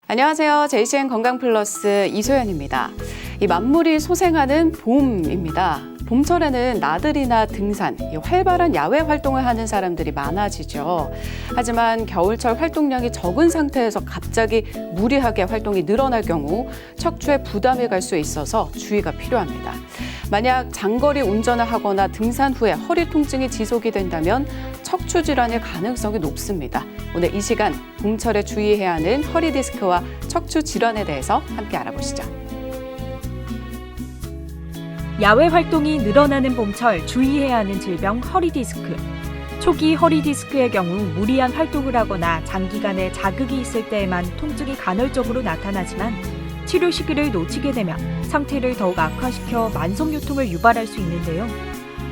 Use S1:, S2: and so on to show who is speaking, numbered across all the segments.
S1: 안녕하세요. JCN 건강플러스 이소연입니다. 이 만물이 소생하는 봄입니다. 봄철에는 나들이나 등산, 활발한 야외 활동을 하는 사람들이 많아지죠. 하지만 겨울철 활동량이 적은 상태에서 갑자기 무리하게 활동이 늘어날 경우 척추에 부담이 갈 수 있어서 주의가 필요합니다. 만약 장거리 운전을 하거나 등산 후에 허리 통증이 지속이 된다면 척추 질환일 가능성이 높습니다. 오늘 이 시간 봄철에 주의해야 하는 허리 디스크와 척추 질환에 대해서 함께 알아보시죠.
S2: 야외 활동이 늘어나는 봄철 주의해야 하는 질병 허리 디스크. 초기 허리 디스크의 경우 무리한 활동을 하거나 장기간의 자극이 있을 때에만 통증이 간헐적으로 나타나지만 치료 시기를 놓치게 되면 상태를 더욱 악화시켜 만성요통을 유발할 수 있는데요.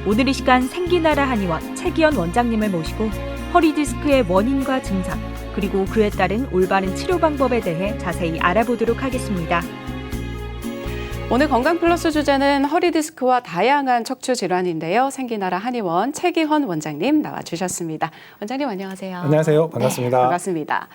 S2: 오늘 이 시간 생기나라 한의원 최기현 원장님을 모시고 허리 디스크의 원인과 증상, 그리고 그에 따른 올바른 치료 방법에 대해 자세히 알아보도록 하겠습니다.
S1: 오늘 건강플러스 주제는 허리 디스크와 다양한 척추 질환인데요. 생기나라 한의원 최기현 원장님 나와주셨습니다. 원장님 안녕하세요.
S3: 안녕하세요. 반갑습니다.
S1: 네, 반갑습니다.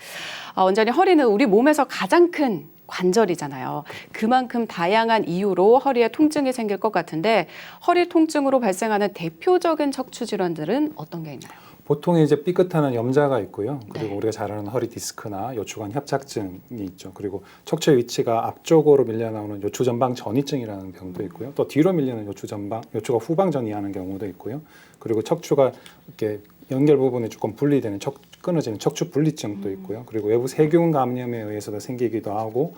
S1: 원장님, 허리는 우리 몸에서 가장 큰 관절이잖아요. 그만큼 다양한 이유로 허리에 통증이 생길 것 같은데 허리 통증으로 발생하는 대표적인 척추 질환들은 어떤 게 있나요?
S3: 보통 이제 삐끗하는 염자가 있고요. 그리고
S1: 네.
S3: 우리가 잘 아는 허리 디스크나 요추관 협착증이 있죠. 그리고 척추의 위치가 앞쪽으로 밀려 나오는 요추 전방 전이증이라는 병도 있고요. 또 뒤로 밀리는 요추가 후방 전이하는 경우도 있고요. 그리고 척추가 이렇게 연결 부분이 조금 분리되는 끊어지는 척추 분리증도 있고요. 그리고 외부 세균 감염에 의해서도 생기기도 하고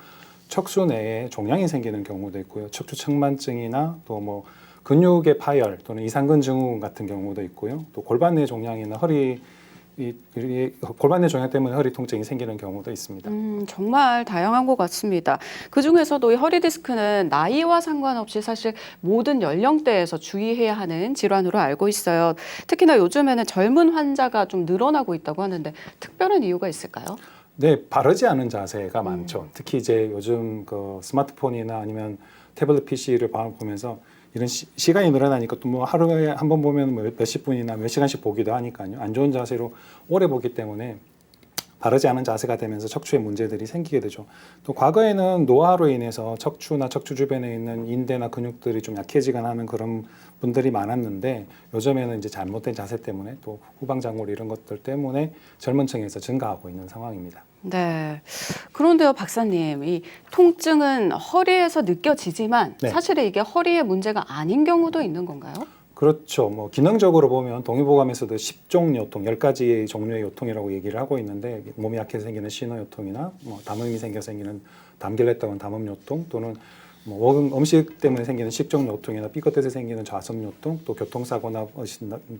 S3: 척수 내에 종양이 생기는 경우도 있고요. 척추 측만증이나 또 뭐 근육의 파열 또는 이상근 증후군 같은 경우도 있고요. 또 골반 내 종양이나 골반 내 종양 때문에 허리 통증이 생기는 경우도 있습니다.
S1: 정말 다양한 것 같습니다. 그중에서도 이 허리 디스크는 나이와 상관없이 사실 모든 연령대에서 주의해야 하는 질환으로 알고 있어요. 특히나 요즘에는 젊은 환자가 좀 늘어나고 있다고 하는데 특별한 이유가 있을까요?
S3: 네, 바르지 않은 자세가 많죠. 특히 이제 요즘 그 스마트폰이나 아니면 태블릿 PC를 보면서 이런 시간이 늘어나니까 또 뭐 하루에 한 번 보면 몇십 분이나 몇 시간씩 보기도 하니까요. 안 좋은 자세로 오래 보기 때문에 바르지 않은 자세가 되면서 척추에 문제들이 생기게 되죠. 또 과거에는 노화로 인해서 척추나 척추 주변에 있는 인대나 근육들이 좀 약해지거나 하는 그런 분들이 많았는데 요즘에는 이제 잘못된 자세 때문에 또 후방장골 이런 것들 때문에 젊은 층에서 증가하고 있는 상황입니다.
S1: 네. 그런데요, 박사님, 이 통증은 허리에서 느껴지지만
S3: 네.
S1: 사실은 이게 허리의 문제가 아닌 경우도 있는 건가요?
S3: 그렇죠. 뭐 기능적으로 보면 동의보감에서도 10종 요통, 10가지의 종류의 요통이라고 얘기를 하고 있는데 몸이 약해서 생기는 신호요통이나 뭐 담음이 생겨서 생기는 담길랬다고 하는 담음요통 또는 뭐 음식 때문에 생기는 식중요통이나 삐끗해서 생기는 좌석요통, 또 교통사고나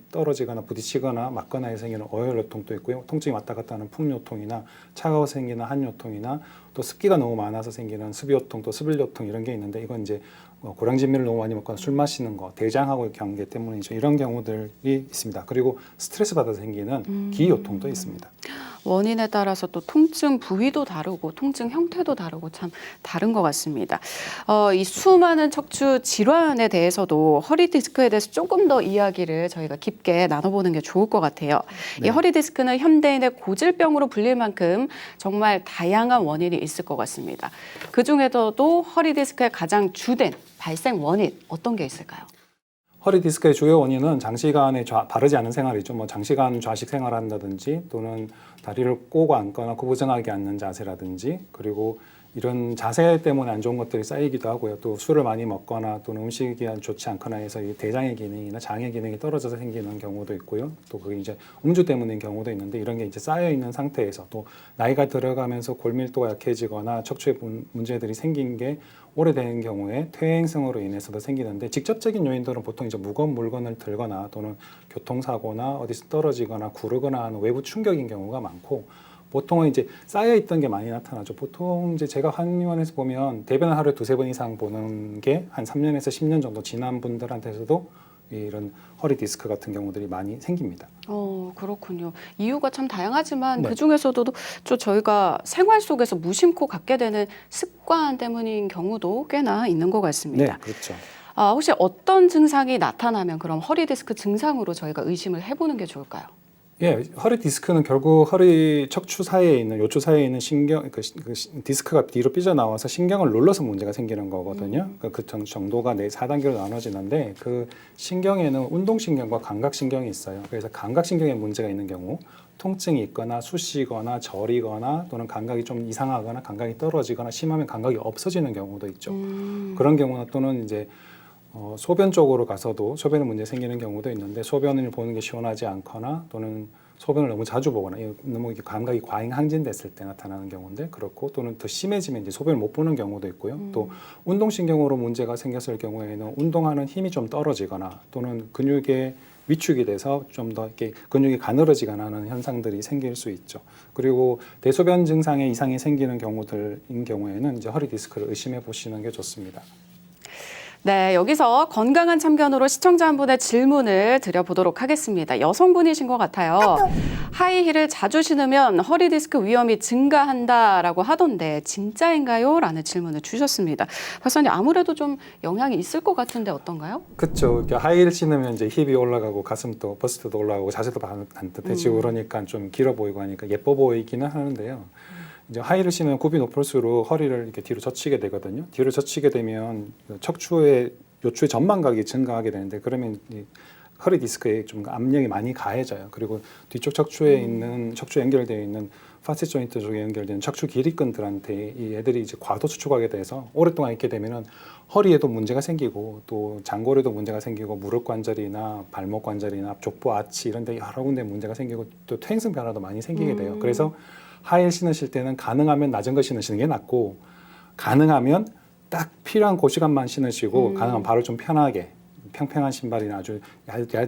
S3: 떨어지거나 부딪히거나 맞거나 해서 생기는 어혈요통도 있고요. 통증이 왔다 갔다 하는 풍요통이나 차가워서 생기는 한요통이나 또 습기가 너무 많아서 생기는 습요통, 또 습일요통 이런 게 있는데 이건 이제 고량진미를 너무 많이 먹거나 술 마시는 거, 대장하고의 관계 때문이죠. 이런 경우들이 있습니다. 그리고 스트레스 받아서 생기는 기요통도 있습니다.
S1: 원인에 따라서 또 통증 부위도 다르고 통증 형태도 다르고 참 다른 것 같습니다. 이 수많은 척추 질환에 대해서도 허리 디스크에 대해서 조금 더 이야기를 저희가 깊게 나눠보는 게 좋을 것 같아요.
S3: 네.
S1: 이 허리 디스크는 현대인의 고질병으로 불릴 만큼 정말 다양한 원인이 있을 것 같습니다. 그중에서도 허리 디스크의 가장 주된 발생 원인 어떤 게 있을까요?
S3: 허리 디스크의 주요 원인은 장시간에 바르지 않은 생활이죠. 뭐 장시간 좌식 생활한다든지 또는 다리를 꼬고 앉거나 구부정하게 앉는 자세라든지 그리고 이런 자세 때문에 안 좋은 것들이 쌓이기도 하고요. 또 술을 많이 먹거나 또는 음식이 좋지 않거나 해서 이 대장의 기능이나 장의 기능이 떨어져서 생기는 경우도 있고요. 또 그게 이제 음주 때문인 경우도 있는데 이런 게 이제 쌓여 있는 상태에서 또 나이가 들어가면서 골밀도가 약해지거나 척추에 문제들이 생긴 게 오래된 경우에 퇴행성으로 인해서도 생기는데 직접적인 요인들은 보통 이제 무거운 물건을 들거나 또는 교통사고나 어디서 떨어지거나 구르거나 하는 외부 충격인 경우가 많고 보통은 이제 쌓여있던 게 많이 나타나죠. 보통 이제 제가 한의원에서 보면 대변을 하루에 2-3번 이상 보는 게 한 3년에서 10년 정도 지난 분들한테서도 이런 허리 디스크 같은 경우들이 많이 생깁니다.
S1: 그렇군요. 이유가 참 다양하지만
S3: 네.
S1: 그중에서도 저희가 생활 속에서 무심코 갖게 되는 습관 때문인 경우도 꽤나 있는 것 같습니다.
S3: 네, 그렇죠.
S1: 혹시 어떤 증상이 나타나면 그럼 허리 디스크 증상으로 저희가 의심을 해보는 게 좋을까요?
S3: 예, 허리 디스크는 결국 허리 척추 사이에 있는 요추 사이에 있는 신경 디스크가 뒤로 삐져나와서 신경을 눌러서 문제가 생기는 거거든요. 그 정도가 4단계로 나눠지는데 그 신경에는 운동신경과 감각신경이 있어요. 그래서 감각신경에 문제가 있는 경우 통증이 있거나 쑤시거나 저리거나 또는 감각이 좀 이상하거나 감각이 떨어지거나 심하면 감각이 없어지는 경우도 있죠. 그런 경우는 또는 이제 소변 쪽으로 가서도 소변에 문제 생기는 경우도 있는데 소변을 보는 게 시원하지 않거나 또는 소변을 너무 자주 보거나 너무 감각이 과잉 항진됐을 때 나타나는 경우인데 그렇고 또는 더 심해지면 이제 소변을 못 보는 경우도 있고요. 또 운동신경으로 문제가 생겼을 경우에는 운동하는 힘이 좀 떨어지거나 또는 근육에 위축이 돼서 좀 더 이렇게 근육이 가늘어지거나 하는 현상들이 생길 수 있죠. 그리고 대소변 증상에 이상이 생기는 경우들인 경우에는 이제 허리 디스크를 의심해 보시는 게 좋습니다.
S1: 네, 여기서 건강한 참견으로 시청자 한 분의 질문을 드려보도록 하겠습니다. 여성분이신 것 같아요. 하이힐을 자주 신으면 허리 디스크 위험이 증가한다라고 하던데 진짜인가요? 라는 질문을 주셨습니다. 박사님, 아무래도 좀 영향이 있을 것 같은데 어떤가요?
S3: 그렇죠. 하이힐 신으면 이제 힙이 올라가고 가슴도 버스트도 올라가고 자세도 반듯해지고 그러니까 좀 길어 보이고 하니까 예뻐 보이기는 하는데요. 이제 하이힐을 신으면 굽이 높을수록 허리를 이렇게 뒤로 젖히게 되거든요. 뒤로 젖히게 되면 척추의 요추의 전망각이 증가하게 되는데 그러면 이 허리 디스크에 좀 압력이 많이 가해져요. 그리고 뒤쪽 척추에 있는 척추 연결되어 있는 파셋 조인트 쪽에 연결되는 척추 기립근들한테 이 애들이 이제 과도 수축하게 돼서 오랫동안 있게 되면은 허리에도 문제가 생기고 또 장골에도 문제가 생기고 무릎 관절이나 발목 관절이나 족부 아치 이런 데 여러 군데 문제가 생기고 또 퇴행성 변화도 많이 생기게 돼요. 그래서 하이힐 신으실 때는 가능하면 낮은 거 신으시는 게 낫고 가능하면 딱 필요한 그 시간만 신으시고 가능하면 발을 좀 편하게 평평한 신발이나 아주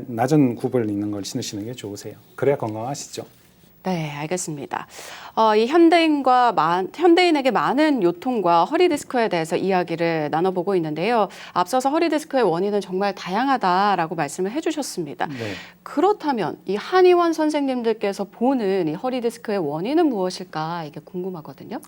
S3: 낮은 굽을 있는 걸 신으시는 게 좋으세요. 그래야 건강하시죠.
S1: 네, 알겠습니다. 이 현대인에게 많은 요통과 허리 디스크에 대해서 이야기를 나눠보고 있는데요. 앞서서 허리 디스크의 원인은 정말 다양하다라고 말씀을 해주셨습니다.
S3: 네.
S1: 그렇다면 이 한의원 선생님들께서 보는 이 허리 디스크의 원인은 무엇일까 이게 궁금하거든요.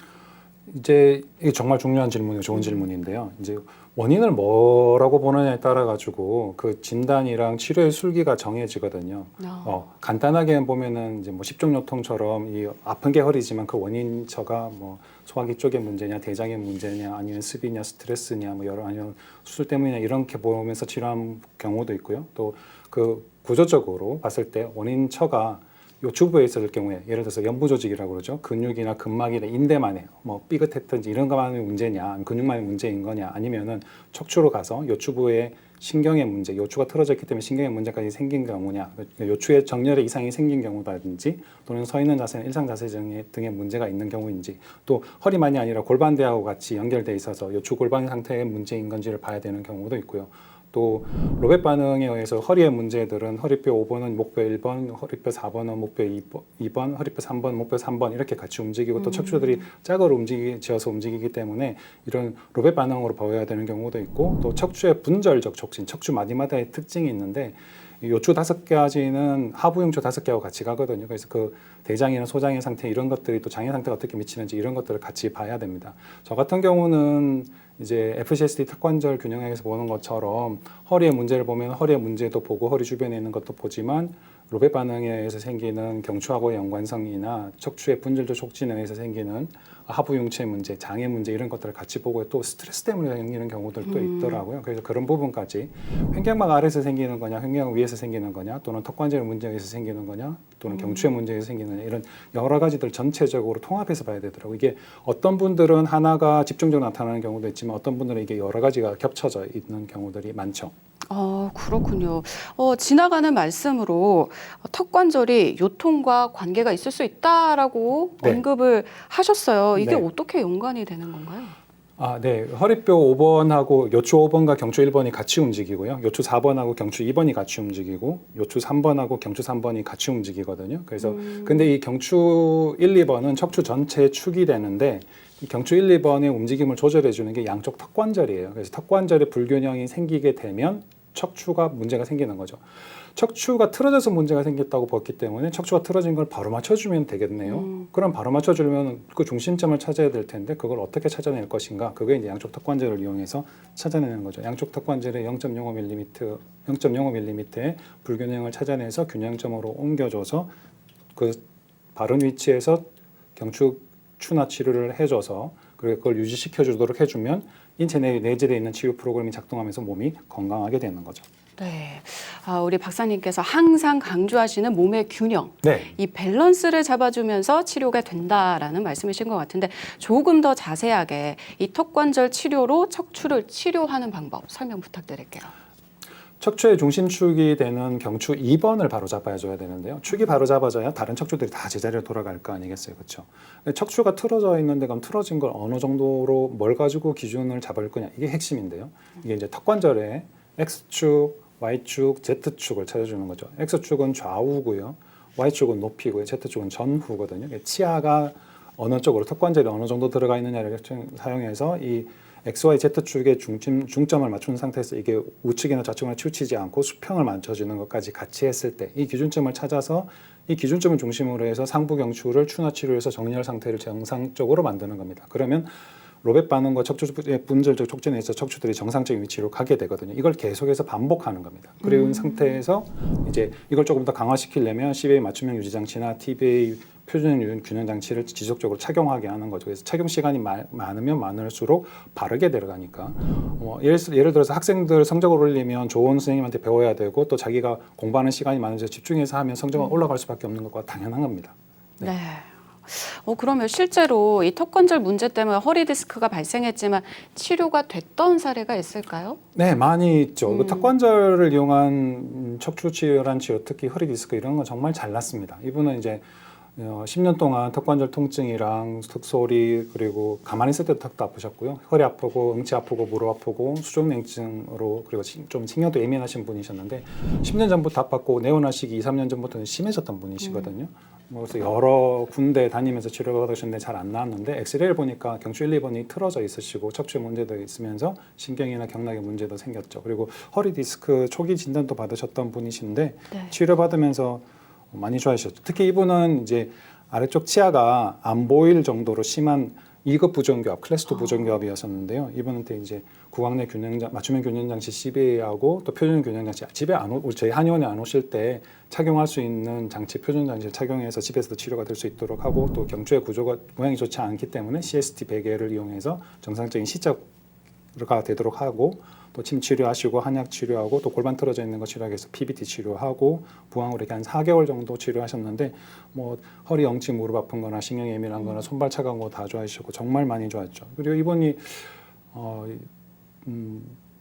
S3: 이제 이게 정말 중요한 질문이고 좋은 질문인데요. 이제 원인을 뭐라고 보느냐에 따라 가지고 그 진단이랑 치료의 술기가 정해지거든요. 간단하게 보면은 이제 뭐 십종요통처럼 이 아픈 게 허리지만 그 원인처가 뭐 소화기 쪽의 문제냐, 대장의 문제냐, 아니면 습이냐, 스트레스냐, 뭐 여러 아니면 수술 때문이냐 이렇게 보면서 치료한 경우도 있고요. 또 그 구조적으로 봤을 때 원인처가 요추부에 있을 경우에 예를 들어서 연부 조직이라고 그러죠. 근육이나 근막이나 인대만에 뭐 삐끗했든지 이런 것만의 문제냐, 근육만의 문제인 거냐, 아니면은 척추로 가서 요추부에 신경의 문제, 요추가 틀어졌기 때문에 신경의 문제까지 생긴 경우냐, 요추의 정렬에 이상이 생긴 경우라든지 또는 서 있는 자세나 일상 자세 등의 문제가 있는 경우인지 또 허리만이 아니라 골반대하고 같이 연결돼 있어서 요추 골반 상태의 문제인 건지를 봐야 되는 경우도 있고요. 또 로벳 반응에 의해서 허리의 문제들은 허리뼈 5번은 목뼈 1번, 허리뼈 4번은 목뼈 2번, 허리뼈 3번, 목뼈 3번 이렇게 같이 움직이고 또 척추들이 짝으로 지어서 움직이기 때문에 이런 로벳 반응으로 보여야 되는 경우도 있고 또 척추의 분절적 촉진, 척추 마디마다의 특징이 있는데 요추 5가지는 하부 용추 5개하고 같이 가거든요. 그래서 그 대장이나 소장의 상태 이런 것들이 또 장의 상태가 어떻게 미치는지 이런 것들을 같이 봐야 됩니다. 저 같은 경우는 이제 FCSD 턱관절 균형학에서 보는 것처럼 허리의 문제를 보면 허리의 문제도 보고 허리 주변에 있는 것도 보지만 로벳 반응에 의해서 생기는 경추하고의 연관성이나 척추의 분절적 촉진에 의해서 생기는 하부 융체의 문제, 장의 문제 이런 것들을 같이 보고 또 스트레스 때문에 생기는 경우들도 있더라고요. 그래서 그런 부분까지 횡격막 아래에서 생기는 거냐, 횡격막 위에서 생기는 거냐, 또는 턱관절 문제에서 생기는 거냐, 또는 경추의 문제에서 생기는 거냐 이런 여러 가지들 전체적으로 통합해서 봐야 되더라고요. 이게 어떤 분들은 하나가 집중적으로 나타나는 경우도 있지만 어떤 분들은 이게 여러 가지가 겹쳐져 있는 경우들이 많죠.
S1: 그렇군요. 지나가는 말씀으로 턱관절이 요통과 관계가 있을 수 있다라고
S3: 네.
S1: 언급을 하셨어요. 이게
S3: 네.
S1: 어떻게 연관이 되는 건가요?
S3: 네. 허리뼈 5번하고 요추 5번과 경추 1번이 같이 움직이고요. 요추 4번하고 경추 2번이 같이 움직이고 요추 3번하고 경추 3번이 같이 움직이거든요. 그래서 근데 이 경추 1, 2번은 척추 전체의 축이 되는데 이 경추 1, 2번의 움직임을 조절해 주는 게 양쪽 턱관절이에요. 그래서 턱관절의 불균형이 생기게 되면 척추가 문제가 생기는 거죠. 척추가 틀어져서 문제가 생겼다고 봤기 때문에 척추가 틀어진 걸 바로 맞춰주면 되겠네요. 그럼 바로 맞춰주려면 그 중심점을 찾아야 될 텐데 그걸 어떻게 찾아낼 것인가? 그게 이제 양쪽 턱관절을 이용해서 찾아내는 거죠. 양쪽 턱관절의 0.05mm의 불균형을 찾아내서 균형점으로 옮겨줘서 그 바른 위치에서 경추 추나 치료를 해줘서 그리고 그걸 유지시켜 주도록 해주면 인체 내에 내재되어 있는 치유 프로그램이 작동하면서 몸이 건강하게 되는 거죠.
S1: 네, 우리 박사님께서 항상 강조하시는 몸의 균형,
S3: 네.
S1: 이 밸런스를 잡아주면서 치료가 된다라는 말씀이신 것 같은데 조금 더 자세하게 이 턱관절 치료로 척추를 치료하는 방법 설명 부탁드릴게요.
S3: 척추의 중심축이 되는 경추 2번을 바로 잡아줘야 되는데요. 축이 바로 잡아져야 다른 척추들이 다 제자리로 돌아갈 거 아니겠어요, 그렇죠? 척추가 틀어져 있는데 그럼 틀어진 걸 어느 정도로 뭘 가지고 기준을 잡을 거냐 이게 핵심인데요. 이게 이제 턱관절의 X축, Y축, Z축을 찾아주는 거죠. X축은 좌우고요, Y축은 높이고요, Z축은 전후거든요. 치아가 어느 쪽으로 턱관절이 어느 정도 들어가 있느냐를 사용해서 이 XY, Z축의 중점을 맞춘 상태에서 이게 우측이나 좌측으로 치우치지 않고 수평을 맞춰주는 것까지 같이 했을 때 이 기준점을 찾아서 이 기준점을 중심으로 해서 상부 경추를 추나 치료해서 정렬 상태를 정상적으로 만드는 겁니다. 그러면 로벳 반응과 척추의 분절적 촉진에 있어 척추들이 정상적인 위치로 가게 되거든요. 이걸 계속해서 반복하는 겁니다. 그리고 상태에서 이제 이걸 조금 더 강화시키려면 CBA 맞춤형 유지 장치나 TBA 표준 균형 장치를 지속적으로 착용하게 하는 거죠. 그래서 착용 시간이 많으면 많을수록 바르게 들어가니까 예를 들어서 학생들 성적을 올리면 좋은 선생님한테 배워야 되고 또 자기가 공부하는 시간이 많아서 집중해서 하면 성적은 올라갈 수밖에 없는 것과 당연한 겁니다.
S1: 네. 그러면 실제로 이 턱관절 문제 때문에 허리 디스크가 발생했지만 치료가 됐던 사례가 있을까요?
S3: 네, 많이 있죠. 그 턱관절을 이용한 척추 치료란 치료, 특히 허리 디스크 이런 건 정말 잘 났습니다. 이분은 이제 10년 동안 턱관절 통증이랑 턱소리 그리고 가만히 있을 때도 턱도 아프셨고요. 허리 아프고 응치 아프고 무릎 아프고 수족냉증으로 그리고 좀 신경도 예민하신 분이셨는데 10년 전부터 아팠고 내원하시기 2, 3년 전부터는 심해졌던 분이시거든요. 그래서 여러 군데 다니면서 치료를 받으셨는데 잘 안 나왔는데 엑스레이를 보니까 경추 1, 2번이 틀어져 있으시고 척추에 문제도 있으면서 신경이나 경락에 문제도 생겼죠. 그리고 허리 디스크 초기 진단도 받으셨던 분이신데
S1: 네.
S3: 치료받으면서 많이 좋아하셨죠. 특히 이분은 이제 아래쪽 치아가 안 보일 정도로 심한 2급 부정교합, 클래스 2 부정교합이었었는데요. 이분한테 이제 구강내 맞춤형 균형장치 CBA하고 또 표준 균형장치 집에 저희 한의원에 안 오실 때 착용할 수 있는 장치 표준 장치를 착용해서 집에서도 치료가 될 수 있도록 하고 또 경추의 구조가 모양이 좋지 않기 때문에 CST 베개를 이용해서 정상적인 시작가 되도록 하고 또 침 치료하시고 한약 치료하고 또 골반 틀어져 있는 거 치료하기 위해서 PBT 치료하고 부항으로 이렇게 한 4개월 정도 치료하셨는데 뭐 허리 엉치 무릎 아픈 거나 신경 예민한 거나 손발 차가운 거 다 좋아하셨고 정말 많이 좋았죠. 그리고 이분이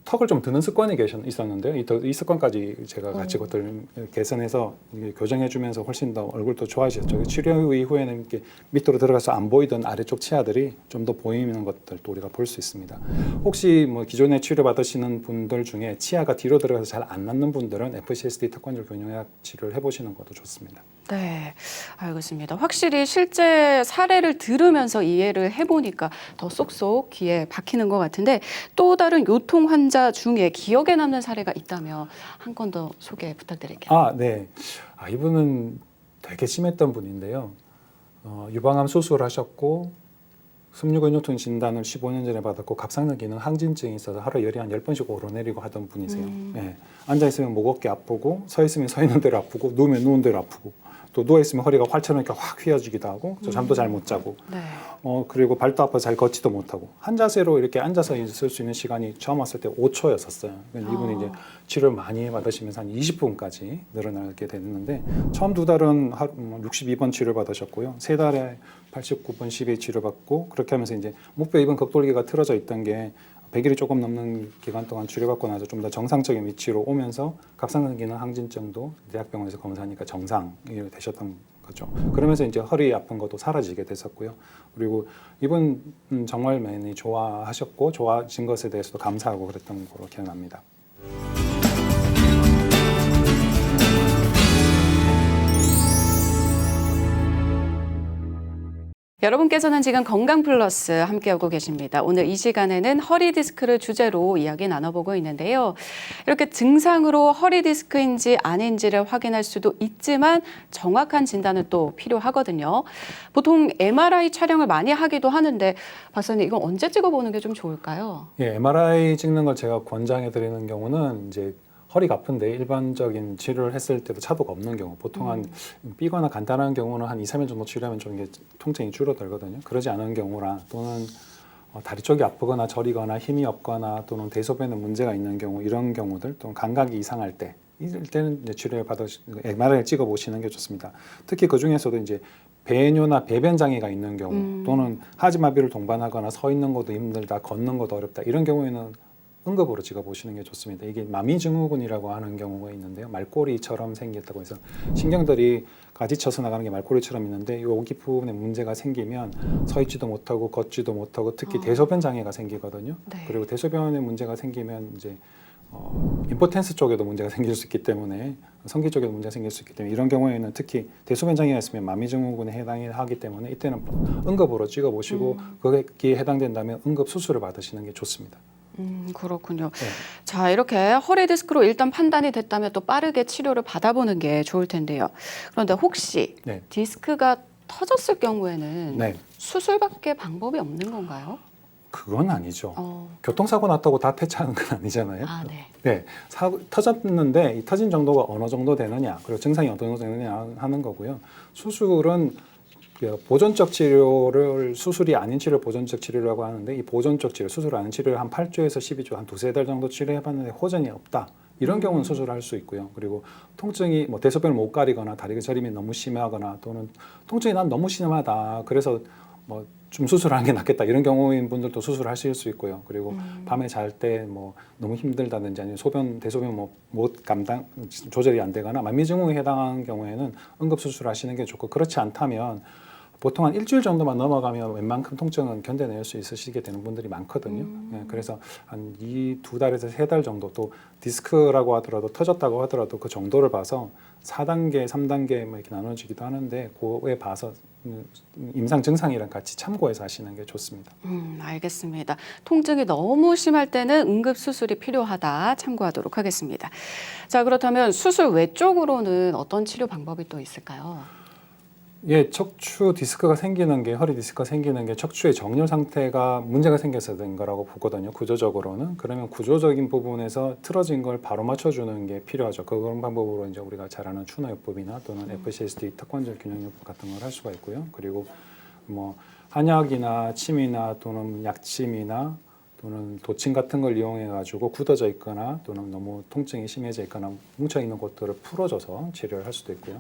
S3: 턱을 좀 드는 습관이 있었는데요. 이 습관까지 제가 같이 그것들 개선해서 교정해주면서 훨씬 더 얼굴도 좋아지셨죠. 치료 이후에는 이렇게 밑으로 들어가서 안 보이던 아래쪽 치아들이 좀 더 보이는 것들도 우리가 볼 수 있습니다. 혹시 뭐 기존에 치료 받으시는 분들 중에 치아가 뒤로 들어가서 잘 안 낫는 분들은 FCSD 턱관절 균형약 치료를 해보시는 것도 좋습니다.
S1: 네, 알겠습니다. 확실히 실제 사례를 들으면서 이해를 해보니까 더 쏙쏙 귀에 박히는 것 같은데 또 다른 요통 환자 중에 기억에 남는 사례가 있다면 한 건 더 소개 부탁드릴게요.
S3: 네. 이분은 되게 심했던 분인데요. 유방암 수술을 하셨고 숨유근요통 진단을 15년 전에 받았고 갑상선 기능 항진증이 있어서 하루에 열이 한 10번씩 오르내리고 하던 분이세요. 네. 앉아있으면 목 어깨 아프고 서있으면 서 있는 대로 아프고 누우면 누운 대로 아프고 또 누워있으면 허리가 활처럼 이렇게 확 휘어지기도 하고 잠도 잘 못 자고
S1: 네.
S3: 그리고 발도 아파서 잘 걷지도 못하고 한 자세로 이렇게 앉아서 있을 수 있는 시간이 처음 왔을 때 5초였었어요. 이분이 이제 치료를 많이 받으시면서 한 20분까지 늘어나게 됐는데 처음 2달은 62번 치료 받으셨고요. 3달에 89번 12 치료 받고 그렇게 하면서 이제 목뼈 입은 극돌기가 틀어져 있던 게 100일이 조금 넘는 기간 동안 치료받고 나서 좀 더 정상적인 위치로 오면서 갑상선 기능 항진증도 대학병원에서 검사하니까 정상이 되셨던 거죠. 그러면서 이제 허리 아픈 것도 사라지게 됐었고요. 그리고 이분 정말 많이 좋아하셨고 좋아진 것에 대해서도 감사하고 그랬던 걸로 기억납니다.
S1: 여러분께서는 지금 건강 플러스 함께하고 계십니다. 오늘 이 시간에는 허리 디스크를 주제로 이야기 나눠보고 있는데요. 이렇게 증상으로 허리 디스크인지 아닌지를 확인할 수도 있지만 정확한 진단은 또 필요하거든요. 보통 MRI 촬영을 많이 하기도 하는데 박사님 이건 언제 찍어보는 게 좀 좋을까요?
S3: 예, MRI 찍는 걸 제가 권장해 드리는 경우는 이제 허리가 아픈데 일반적인 치료를 했을 때도 차도가 없는 경우, 보통 한 삐거나 간단한 경우는 한 2, 3일 정도 치료하면 좀 이게 통증이 줄어들거든요. 그러지 않은 경우라 또는 다리 쪽이 아프거나 저리거나 힘이 없거나 또는 대소변에 문제가 있는 경우, 이런 경우들 또는 감각이 이상할 때 이럴 때는 이제 치료를 MRI를 찍어 보시는 게 좋습니다. 특히 그 중에서도 이제 배뇨나 배변 장애가 있는 경우 또는 하지마비를 동반하거나 서 있는 것도 힘들다, 걷는 것도 어렵다, 이런 경우에는 응급으로 찍어 보시는 게 좋습니다. 이게 마미증후군이라고 하는 경우가 있는데요. 말꼬리처럼 생겼다고 해서 신경들이 가지쳐서 나가는 게 말꼬리처럼 있는데 여기 부분에 문제가 생기면 서 있지도 못하고 걷지도 못하고 특히 대소변 장애가 생기거든요.
S1: 네.
S3: 그리고 대소변에 문제가 생기면 이제 임포텐스 쪽에도 문제가 생길 수 있기 때문에, 성기 쪽에도 문제가 생길 수 있기 때문에, 이런 경우에는 특히 대소변 장애가 있으면 마미증후군에 해당이 하기 때문에 이때는 응급으로 찍어 보시고 거기에 해당된다면 응급 수술을 받으시는 게 좋습니다.
S1: 그렇군요.
S3: 네.
S1: 자, 이렇게 허리 디스크로 일단 판단이 됐다면 또 빠르게 치료를 받아보는 게 좋을 텐데요. 그런데 혹시
S3: 네.
S1: 디스크가 터졌을 경우에는
S3: 네.
S1: 수술밖에 방법이 없는 건가요?
S3: 그건 아니죠. 교통사고 났다고 다 폐차하는 건 아니잖아요.
S1: 아, 네.
S3: 네, 터졌는데 이 터진 정도가 어느 정도 되느냐, 그리고 증상이 어느 정도 되느냐 하는 거고요. 수술은 보존적 치료를, 수술이 아닌 치료를 보존적 치료라고 하는데, 이 보존적 치료, 수술 아닌 치료를 한 8주에서 12주, 한 두세 달 정도 치료해봤는데 호전이 없다, 이런 경우는 수술할 수 있고요. 그리고 통증이 대소변을 못 가리거나 다리가 저림이 너무 심하거나 또는 통증이 난 너무 심하다, 그래서 좀 수술하는 게 낫겠다, 이런 경우인 분들도 수술하실 수 있고요. 그리고 밤에 잘 때 너무 힘들다든지 아니면 대소변 못 감당, 조절이 안 되거나 만미증후에 해당하는 경우에는 응급 수술하시는 게 좋고, 그렇지 않다면 보통 한 일주일 정도만 넘어가면 웬만큼 통증은 견뎌낼 수 있으시게 되는 분들이 많거든요. 네, 그래서 한 2달에서 3달 정도, 또 디스크라고 하더라도 터졌다고 하더라도 그 정도를 봐서 4단계, 3단계 이렇게 나눠지기도 하는데, 그거에 봐서 임상 증상이랑 같이 참고해서 하시는 게 좋습니다.
S1: 알겠습니다. 통증이 너무 심할 때는 응급 수술이 필요하다, 참고하도록 하겠습니다. 자, 그렇다면 수술 외쪽으로는 어떤 치료 방법이 또 있을까요?
S3: 예, 척추 디스크가 생기는 게, 허리 디스크가 생기는 게 척추의 정렬 상태가 문제가 생겨서 된 거라고 보거든요. 구조적으로는. 그러면 구조적인 부분에서 틀어진 걸 바로 맞춰주는 게 필요하죠. 그런 방법으로 이제 우리가 잘 아는 추노요법이나 또는 FCST 턱관절 균형요법 같은 걸 할 수가 있고요. 그리고 한약이나 침이나 또는 약침이나 또는 도침 같은 걸 이용해 가지고 굳어져 있거나 또는 너무 통증이 심해져 있거나 뭉쳐 있는 곳들을 풀어줘서 치료를 할 수도 있고요.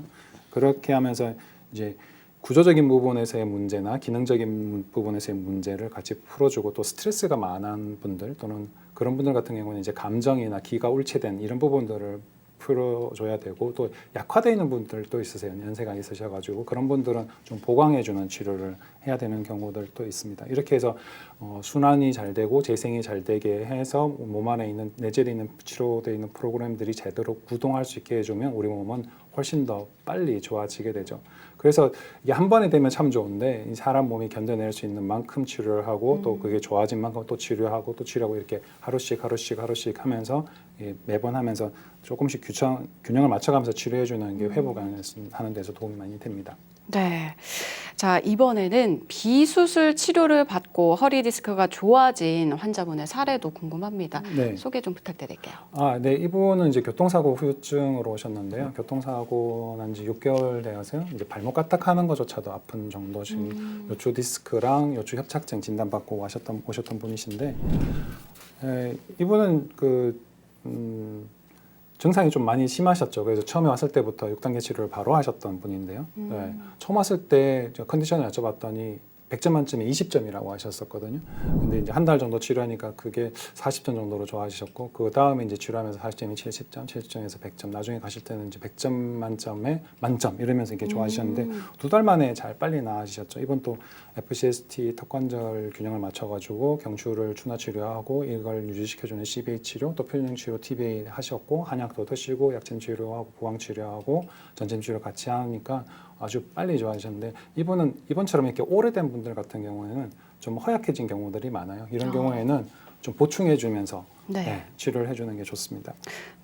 S3: 그렇게 하면서 이제 구조적인 부분에서의 문제나 기능적인 부분에서의 문제를 같이 풀어주고, 또 스트레스가 많은 분들 또는 그런 분들 같은 경우는 이제 감정이나 기가 울체된 이런 부분들을 풀어줘야 되고, 또 약화되어 있는 분들도 있으세요. 연세가 있으셔가지고 그런 분들은 좀 보강해주는 치료를 해야 되는 경우들도 있습니다. 이렇게 해서 순환이 잘 되고 재생이 잘 되게 해서 몸 안에 있는 내재되어 있는 치료되어 있는 프로그램들이 제대로 구동할 수 있게 해주면 우리 몸은 훨씬 더 빨리 좋아지게 되죠. 그래서 이게 한 번에 되면 참 좋은데, 이 사람 몸이 견뎌낼 수 있는 만큼 치료를 하고 또 그게 좋아진 만큼 또 치료하고 또 치료하고 이렇게 하루씩 하면서 매번 하면서 조금씩 균형을 맞춰가면서 치료해주는 게 회복하는 데서 도움이 많이 됩니다.
S1: 네. 자, 이번에는 비수술 치료를 받고 허리 디스크가 좋아진 환자분의 사례도 궁금합니다.
S3: 네.
S1: 소개 좀 부탁드릴게요.
S3: 네. 이분은 이제 교통사고 후유증으로 오셨는데요. 교통사고 난 지 6개월 되어서 이제 발목 까딱하는 것조차도 아픈 정도, 지금 요추 디스크랑 요추 협착증 진단받고 오셨던 분이신데, 이분은 증상이 좀 많이 심하셨죠. 그래서 처음에 왔을 때부터 6단계 치료를 바로 하셨던 분인데요. 네. 처음 왔을 때 컨디션을 여쭤봤더니 100점 만점에 20점이라고 하셨었거든요. 근데 이제 한 달 정도 치료하니까 그게 40점 정도로 좋아지셨고, 그 다음에 이제 치료하면서 40점이 70점, 70점에서 100점, 나중에 가실 때는 이제 100점 만점에 만점 이러면서 이렇게 좋아지셨는데 2달 만에 빨리 나아지셨죠. 이번 또 FCST 턱관절 균형을 맞춰가지고 경추를 추나 치료하고 이걸 유지시켜주는 CBA 치료, 또 표준형 치료 TBA 하셨고, 한약도 드시고 약침 치료하고 보강 치료하고 전진 치료 같이 하니까 아주 빨리 좋아지셨는데 이번처럼 이렇게 오래된 분들 같은 경우에는 좀 허약해진 경우들이 많아요. 이런 경우에는 좀 보충해주면서
S1: 네.
S3: 치료를 해주는 게 좋습니다.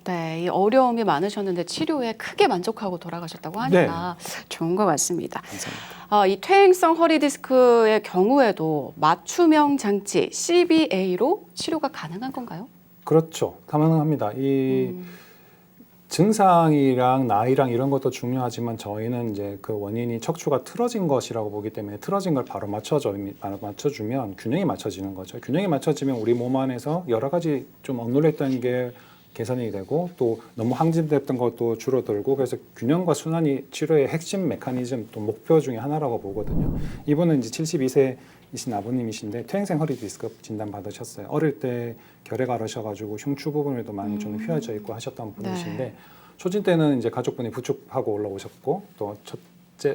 S1: 네, 이 어려움이 많으셨는데 치료에 크게 만족하고 돌아가셨다고 하니까 좋은 것 같습니다.
S3: 감사합니다.
S1: 이 퇴행성 허리 디스크의 경우에도 맞춤형 장치 CBA로 치료가 가능한 건가요?
S3: 그렇죠. 가능합니다. 이 증상이랑 나이랑 이런 것도 중요하지만 저희는 이제 그 원인이 척추가 틀어진 것이라고 보기 때문에 틀어진 걸 바로 맞춰주면 균형이 맞춰지는 거죠. 균형이 맞춰지면 우리 몸 안에서 여러 가지 좀 억눌렸던 게 개선이 되고 또 너무 항진됐던 것도 줄어들고 그래서 균형과 순환이 치료의 핵심 메커니즘 또 목표 중에 하나라고 보거든요. 이분은 이제 72세이신 아버님이신데 퇴행성 허리 디스크 진단 받으셨어요. 어릴 때 결핵 앓으셔가지고 흉추 부분에도 많이 좀 휘어져 있고 하셨던 분이신데 초진 때는 이제 가족분이 부축하고 올라오셨고 또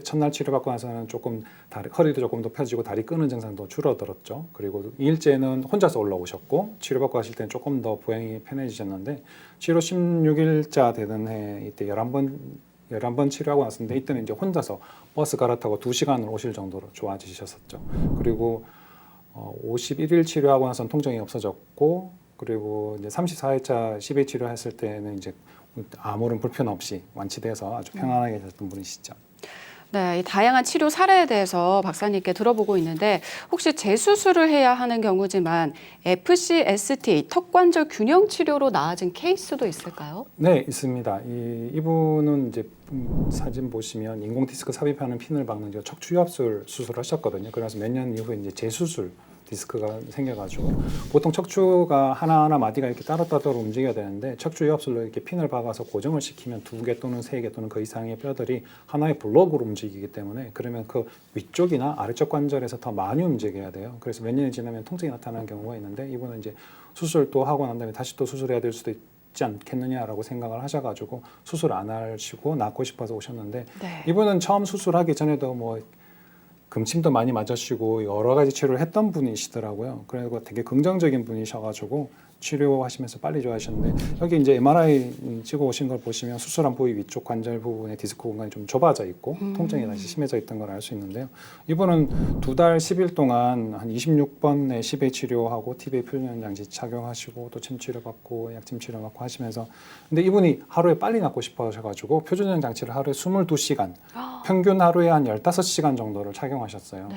S3: 첫날 치료받고 나서는 조금 허리도 조금 더 펴지고 다리 끄는 증상도 줄어들었죠. 그리고 2일째는 혼자서 올라오셨고 치료받고 하실 때는 조금 더 보행이 편해지셨는데 치료 16일차 되던 해 이때 11번 치료하고 났었는데 이때는 이제 혼자서 버스 갈아타고 2시간을 오실 정도로 좋아지셨었죠. 그리고 51일 치료하고 나서는 통증이 없어졌고 그리고 이제 34회차 10회 치료했을 때는 이제 아무런 불편 없이 완치돼서 아주 편안하게 계셨던 분이시죠.
S1: 네, 이 다양한 치료 사례에 대해서 박사님께 들어보고 있는데 혹시 재수술을 해야 하는 경우지만 FCST 턱관절 균형 치료로 나아진 케이스도 있을까요?
S3: 네, 있습니다. 이분은 이제 사진 보시면 인공 디스크 삽입하는 핀을 박는 척추 유압술 수술하셨거든요. 그래서 몇 년 이후에 이제 재수술 디스크가 생겨가지고 보통 척추가 하나하나 마디가 이렇게 따로따로 움직여야 되는데 척추 유압술로 이렇게 핀을 박아서 고정을 시키면 2개 또는 3개 또는 그 이상의 뼈들이 하나의 블록으로 움직이기 때문에 그러면 그 위쪽이나 아래쪽 관절에서 더 많이 움직여야 돼요. 그래서 몇 년이 지나면 통증이 나타나는 경우가 있는데 이분은 이제 수술 또 하고 난 다음에 다시 또 수술해야 될 수도 있지 않겠느냐라고 생각을 하셔가지고 수술 안 하시고 낫고 싶어서 오셨는데 이분은 처음 수술하기 전에도 뭐 금침도 많이 맞으시고 여러 가지 치료를 했던 분이시더라고요. 그리고 되게 긍정적인 분이셔가지고 치료하시면서 빨리 좋아하셨는데 여기 이제 MRI 찍어 오신 걸 보시면 수술한 부위 위쪽 관절 부분에 디스크 공간이 좀 좁아져 있고 통증이 다시 심해져 있던 걸 알 수 있는데요. 이분은 2달 10일 동안 한 26번의 10회 치료하고 TBA 표준형 장치 착용하시고 또 침 치료 받고 약침 치료 받고 하시면서 근데 이분이 하루에 빨리 낫고 싶어 하셔가지고 표준형 장치를 하루에 22시간 평균 하루에 한 15시간 정도를 착용하셨어요.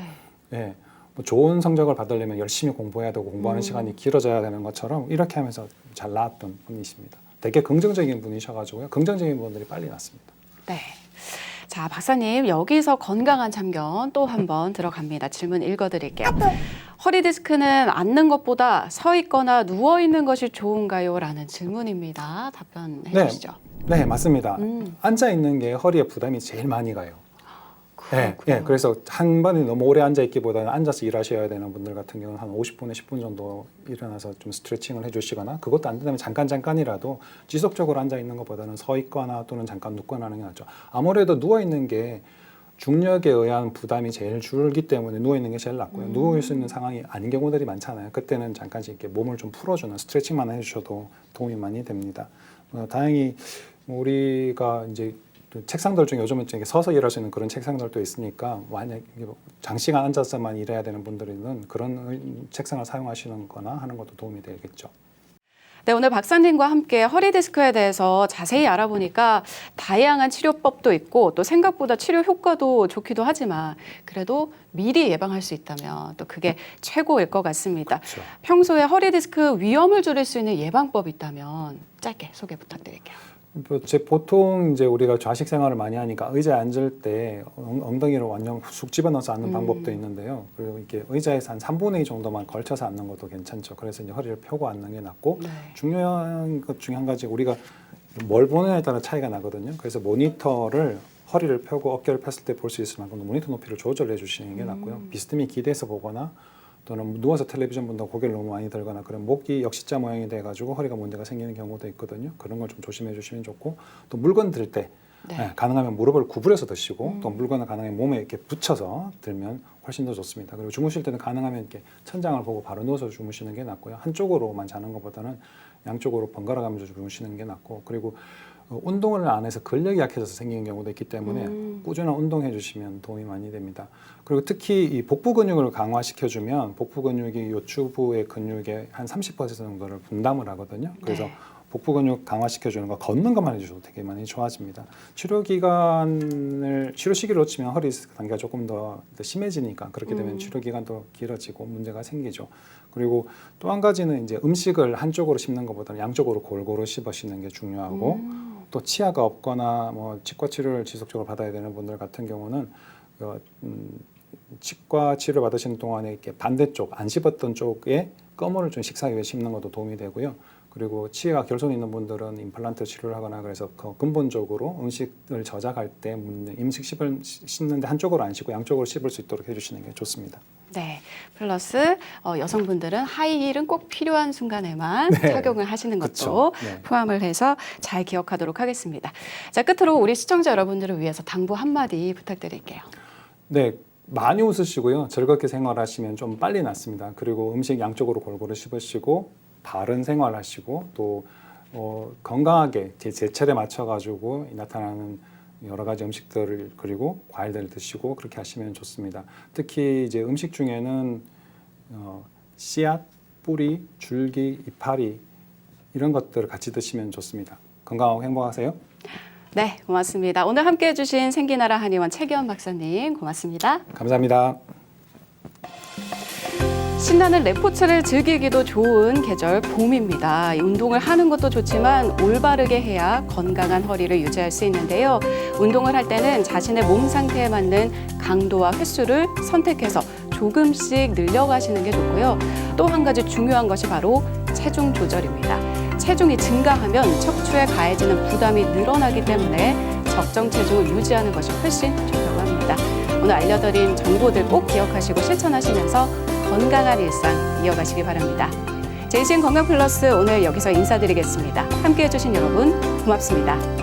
S3: 네. 뭐 좋은 성적을 받으려면 열심히 공부해야 되고 공부하는 시간이 길어져야 되는 것처럼 이렇게 하면서 잘 나았던 분이십니다. 되게 긍정적인 분이셔가지고요. 긍정적인 분들이 빨리 낫습니다.
S1: 네. 자, 박사님 여기서 건강한 참견 또 한번 들어갑니다. 질문 읽어드릴게요. 허리 디스크는 앉는 것보다 서 있거나 누워 있는 것이 좋은가요? 라는 질문입니다. 답변해 주시죠.
S3: 네, 맞습니다. 앉아 있는 게 허리에 부담이 제일 많이 가요. 네, 그래서 한 번에 너무 오래 앉아 있기보다는 앉아서 일하셔야 되는 분들 같은 경우는 한 50분에 10분 정도 일어나서 좀 스트레칭을 해주시거나 그것도 안 된다면 잠깐이라도 지속적으로 앉아 있는 것보다는 서 있거나 또는 잠깐 눕거나 하는 게 낫죠. 아무래도 누워 있는 게 중력에 의한 부담이 제일 줄기 때문에 누워 있는 게 제일 낫고요. 누워 있을 수 있는 상황이 아닌 경우들이 많잖아요. 그때는 잠깐씩 이렇게 몸을 좀 풀어주는 스트레칭만 해주셔도 도움이 많이 됩니다. 다행히 우리가 이제 책상들 중에 요즘은 서서 일할 수 있는 그런 책상들도 있으니까 만약 장시간 앉아서만 일해야 되는 분들은 그런 책상을 사용하시는 거나 하는 것도 도움이 되겠죠.
S1: 네, 오늘 박사님과 함께 허리 디스크에 대해서 자세히 알아보니까 다양한 치료법도 있고 또 생각보다 치료 효과도 좋기도 하지만 그래도 미리 예방할 수 있다면 또 그게 최고일 것 같습니다.
S3: 그렇죠.
S1: 평소에 허리 디스크 위험을 줄일 수 있는 예방법이 있다면 짧게 소개 부탁드릴게요.
S3: 보통 이제 우리가 좌식 생활을 많이 하니까 의자에 앉을 때 엉덩이를 완전 쑥 집어넣어서 앉는 방법도 있는데요. 그리고 이렇게 의자에서 한 3분의 2 정도만 걸쳐서 앉는 것도 괜찮죠. 그래서 이제 허리를 펴고 앉는 게 낫고 중요한 것 중에 한 가지 우리가 뭘 보느냐에 따라 차이가 나거든요. 그래서 모니터를 허리를 펴고 어깨를 폈을 때 볼 수 있을 만큼 모니터 높이를 조절해 주시는 게 낫고요. 비스듬히 기대서 보거나 또는 누워서 텔레비전 본다고 고개를 너무 많이 들거나 그런 목이 역시자 모양이 돼가지고 허리가 문제가 생기는 경우도 있거든요. 그런 걸 좀 조심해 주시면 좋고 또 물건 들 때 가능하면 무릎을 구부려서 드시고 또 물건을 가능하면 몸에 이렇게 붙여서 들면 훨씬 더 좋습니다. 그리고 주무실 때는 가능하면 이렇게 천장을 보고 바로 누워서 주무시는 게 낫고요. 한쪽으로만 자는 것보다는 양쪽으로 번갈아 가면서 주무시는 게 낫고 그리고 운동을 안 해서 근력이 약해져서 생기는 경우도 있기 때문에 꾸준한 운동해 주시면 도움이 많이 됩니다. 그리고 특히 이 복부 근육을 강화시켜 주면 복부 근육이 요추부의 근육의 한 30% 정도를 분담을 하거든요. 그래서
S1: 네.
S3: 복부 근육 강화시켜 주는 거 걷는 것만 해주셔도 되게 많이 좋아집니다. 치료 시기를 놓치면 허리 디스크 단계가 조금 더 심해지니까 그렇게 되면 치료 기간도 길어지고 문제가 생기죠. 그리고 또 한 가지는 이제 음식을 한쪽으로 씹는 것보다는 양쪽으로 골고루 씹으시는 게 중요하고 또 치아가 없거나 뭐 치과 치료를 지속적으로 받아야 되는 분들 같은 경우는 치과 치료 받으시는 동안에 이렇게 반대쪽 안 씹었던 쪽에 껌을 좀 식사 후에 씹는 것도 도움이 되고요. 그리고 치아가 결손 있는 분들은 임플란트 치료를 하거나 그래서 근본적으로 음식을 저작할 때 음식 씹는데 한쪽으로 안 씹고 양쪽으로 씹을 수 있도록 해주시는 게 좋습니다.
S1: 네, 플러스 여성분들은 하이힐은 꼭 필요한 순간에만
S3: 네.
S1: 착용을 하시는 것도
S3: 그쵸. 네.
S1: 포함을 해서 잘 기억하도록 하겠습니다. 자, 끝으로 우리 시청자 여러분들을 위해서 당부 한마디 부탁드릴게요.
S3: 네, 많이 웃으시고요. 즐겁게 생활하시면 좀 빨리 낫습니다. 그리고 음식 양쪽으로 골고루 씹으시고 바른 생활하시고 또 건강하게 제철에 맞춰가지고 나타나는 여러 가지 음식들을 그리고 과일들을 드시고 그렇게 하시면 좋습니다. 특히 이제 음식 중에는 씨앗, 뿌리, 줄기, 이파리 이런 것들을 같이 드시면 좋습니다. 건강하고 행복하세요.
S1: 네, 고맙습니다. 오늘 함께해 주신 생기나라 한의원 최기원 박사님 고맙습니다.
S3: 감사합니다.
S1: 신나는 레포츠를 즐기기도 좋은 계절 봄입니다. 운동을 하는 것도 좋지만 올바르게 해야 건강한 허리를 유지할 수 있는데요. 운동을 할 때는 자신의 몸 상태에 맞는 강도와 횟수를 선택해서 조금씩 늘려가시는 게 좋고요. 또 한 가지 중요한 것이 바로 체중 조절입니다. 체중이 증가하면 척추에 가해지는 부담이 늘어나기 때문에 적정 체중을 유지하는 것이 훨씬 좋다고 합니다. 오늘 알려드린 정보들 꼭 기억하시고 실천하시면서 건강한 일상 이어가시기 바랍니다. 제이신 건강 플러스 오늘 여기서 인사드리겠습니다. 함께해 주신 여러분 고맙습니다.